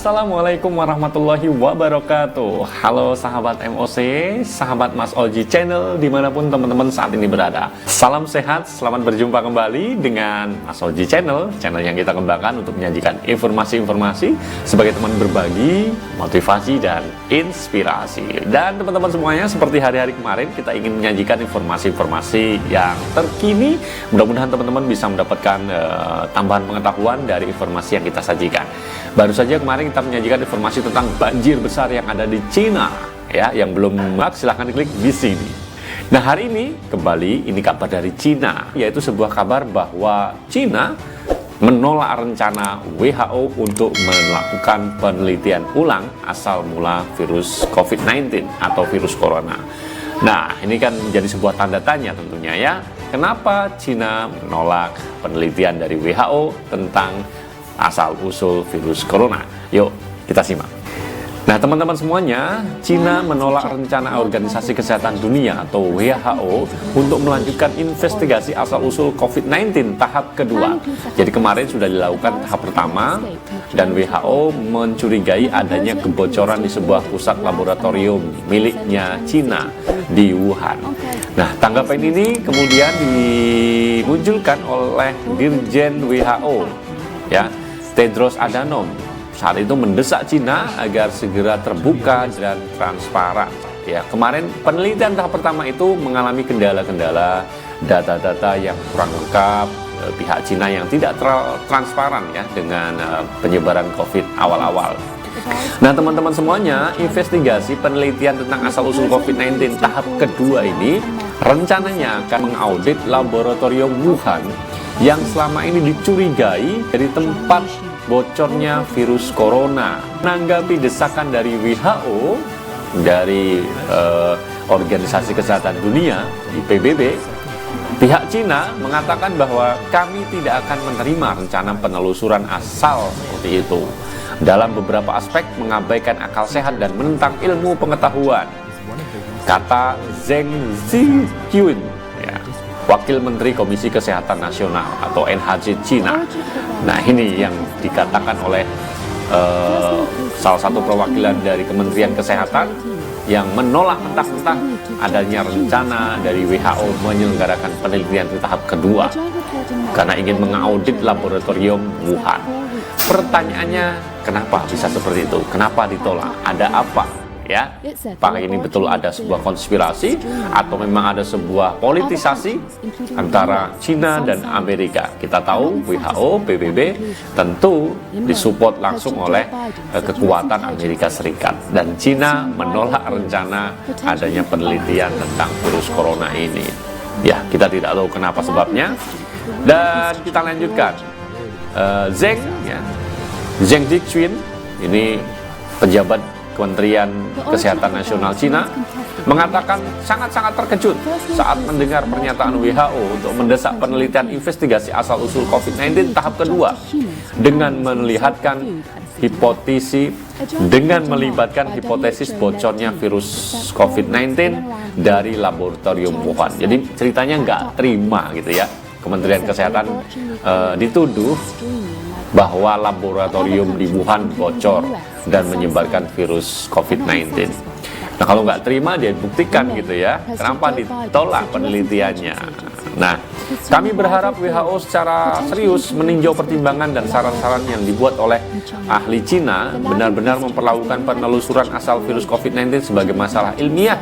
Assalamualaikum warahmatullahi wabarakatuh. Halo sahabat MOC, sahabat Mas Oji Channel dimanapun teman-teman saat ini berada. Salam sehat, selamat berjumpa kembali dengan Mas Oji Channel, channel yang kita kembangkan untuk menyajikan informasi-informasi sebagai teman berbagi, motivasi, dan inspirasi. Dan teman-teman semuanya, seperti hari-hari kemarin kita ingin menyajikan informasi-informasi yang terkini. Mudah-mudahan teman-teman bisa mendapatkan tambahan pengetahuan dari informasi yang kita sajikan. Baru saja kemarin kita menyajikan informasi tentang banjir besar yang ada di Cina, ya. Yang belum muat silahkan klik di sini. Nah, hari ini kembali ini kabar dari Cina, yaitu sebuah kabar bahwa Cina menolak rencana WHO untuk melakukan penelitian ulang asal mula virus COVID-19 atau virus corona. Nah, ini kan menjadi sebuah tanda tanya tentunya, ya. Kenapa Cina menolak penelitian dari WHO tentang asal-usul virus corona? Yuk, kita simak. Nah, teman-teman semuanya, Cina menolak rencana Organisasi Kesehatan Dunia atau WHO untuk melanjutkan investigasi asal-usul COVID-19 tahap kedua. Jadi kemarin sudah dilakukan tahap pertama dan WHO mencurigai adanya kebocoran di sebuah pusat laboratorium miliknya Cina di Wuhan. Nah, tanggapan ini kemudian dimunculkan oleh Dirjen WHO, ya, Tedros Adhanom. Saat itu mendesak Cina agar segera terbuka dan transparan. Ya, kemarin penelitian tahap pertama itu mengalami kendala-kendala, data-data yang kurang lengkap, pihak Cina yang tidak transparan, ya, dengan penyebaran COVID awal-awal. Nah, teman-teman semuanya, investigasi penelitian tentang asal-usul COVID-19 tahap kedua ini rencananya akan mengaudit laboratorium Wuhan yang selama ini dicurigai dari tempat bocornya virus corona. Menanggapi desakan dari WHO, dari Organisasi Kesehatan Dunia di PBB, pihak Cina mengatakan bahwa kami tidak akan menerima rencana penelusuran asal seperti itu. Dalam beberapa aspek mengabaikan akal sehat dan menentang ilmu pengetahuan, kata Zheng Ziqiun, ya, Wakil Menteri Komisi Kesehatan Nasional atau NHC Cina. Nah, ini yang dikatakan oleh salah satu perwakilan dari Kementerian Kesehatan yang menolak mentah-mentah adanya rencana dari WHO menyelenggarakan penelitian di tahap kedua karena ingin mengaudit laboratorium Wuhan. Pertanyaannya, kenapa bisa seperti itu? Kenapa ditolak? Ada apa? Ya, apakah ini betul ada sebuah konspirasi atau memang ada sebuah politisasi antara Cina dan Amerika? Kita tahu WHO, PBB tentu disupport langsung oleh kekuatan Amerika Serikat, dan Cina menolak rencana adanya penelitian tentang virus corona ini. Ya, kita tidak tahu kenapa sebabnya. Dan kita lanjutkan. Zheng Ziqiun, ini pejabat Kementerian Kesehatan Nasional Cina, mengatakan sangat-sangat terkejut saat mendengar pernyataan WHO untuk mendesak penelitian investigasi asal-usul COVID-19 tahap kedua dengan melibatkan hipotesis bocornya virus COVID-19 dari laboratorium Wuhan. Jadi ceritanya nggak terima gitu, ya. Kementerian Kesehatan dituduh bahwa laboratorium di Wuhan bocor dan menyebarkan virus COVID-19. Nah, kalau nggak terima, dia buktikan gitu, ya. Kenapa ditolak penelitiannya? Nah, kami berharap WHO secara serius meninjau pertimbangan dan saran-saran yang dibuat oleh ahli Cina, benar-benar memperlakukan penelusuran asal virus COVID-19 sebagai masalah ilmiah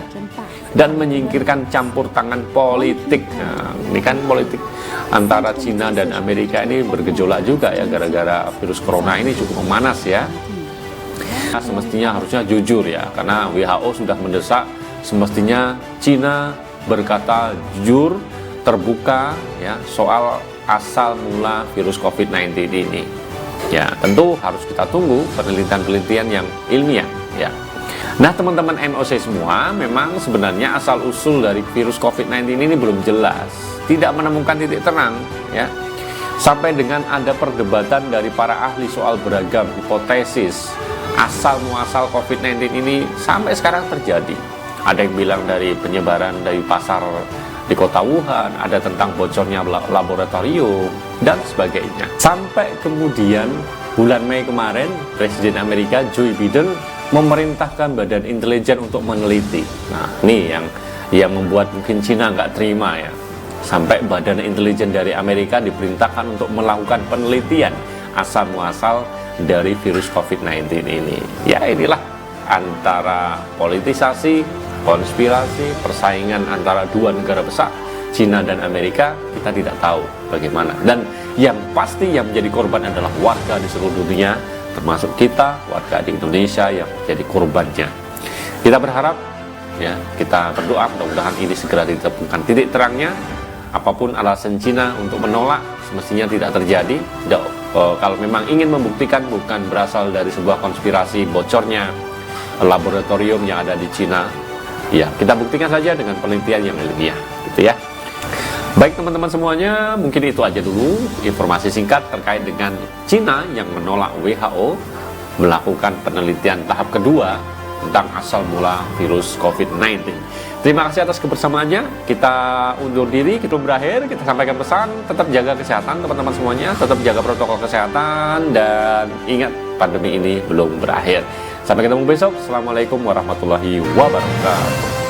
dan menyingkirkan campur tangan politik. Nah, ini kan politik antara Cina dan Amerika ini bergejolak juga, ya, gara-gara virus corona ini cukup memanas, ya. Semestinya harusnya jujur, ya, karena WHO sudah mendesak, semestinya Cina berkata jujur, terbuka, ya, soal asal mula virus COVID-19 ini. Ya, tentu harus kita tunggu penelitian-penelitian yang ilmiah, ya. Nah, teman-teman MOC semua, memang sebenarnya asal-usul dari virus COVID-19 ini belum jelas, tidak menemukan titik terang, ya. Sampai dengan ada perdebatan dari para ahli soal beragam hipotesis asal-muasal COVID-19 ini sampai sekarang terjadi. Ada yang bilang dari penyebaran dari pasar di kota Wuhan, ada tentang bocornya laboratorium, dan sebagainya. Sampai kemudian bulan Mei kemarin, Presiden Amerika Joe Biden memerintahkan Badan Intelijen untuk meneliti. Nah, ini yang membuat mungkin Cina nggak terima ya. Sampai Badan Intelijen dari Amerika diperintahkan untuk melakukan penelitian asal-muasal dari virus COVID-19 ini. Ya, inilah antara politisasi, konspirasi, persaingan antara dua negara besar, Cina dan Amerika. Kita tidak tahu bagaimana. Dan yang pasti yang menjadi korban adalah warga di seluruh dunia, termasuk kita, warga di Indonesia yang jadi korbannya. Kita berharap, ya, kita berdoa mudah-mudahan ini segera ditemukan titik terangnya. Apapun alasan Cina untuk menolak, semestinya tidak terjadi. Kalau memang ingin membuktikan bukan berasal dari sebuah konspirasi bocornya laboratorium yang ada di Cina, ya kita buktikan saja dengan penelitian yang ilmiah, gitu ya. Baik teman-teman semuanya, mungkin itu aja dulu informasi singkat terkait dengan Cina yang menolak WHO melakukan penelitian tahap kedua tentang asal mula virus COVID-19. Terima kasih atas kebersamaannya. Kita undur diri, kita berakhir. Kita sampaikan pesan, tetap jaga kesehatan teman-teman semuanya, tetap jaga protokol kesehatan, dan ingat pandemi ini belum berakhir. Sampai ketemu besok. Assalamualaikum warahmatullahi wabarakatuh.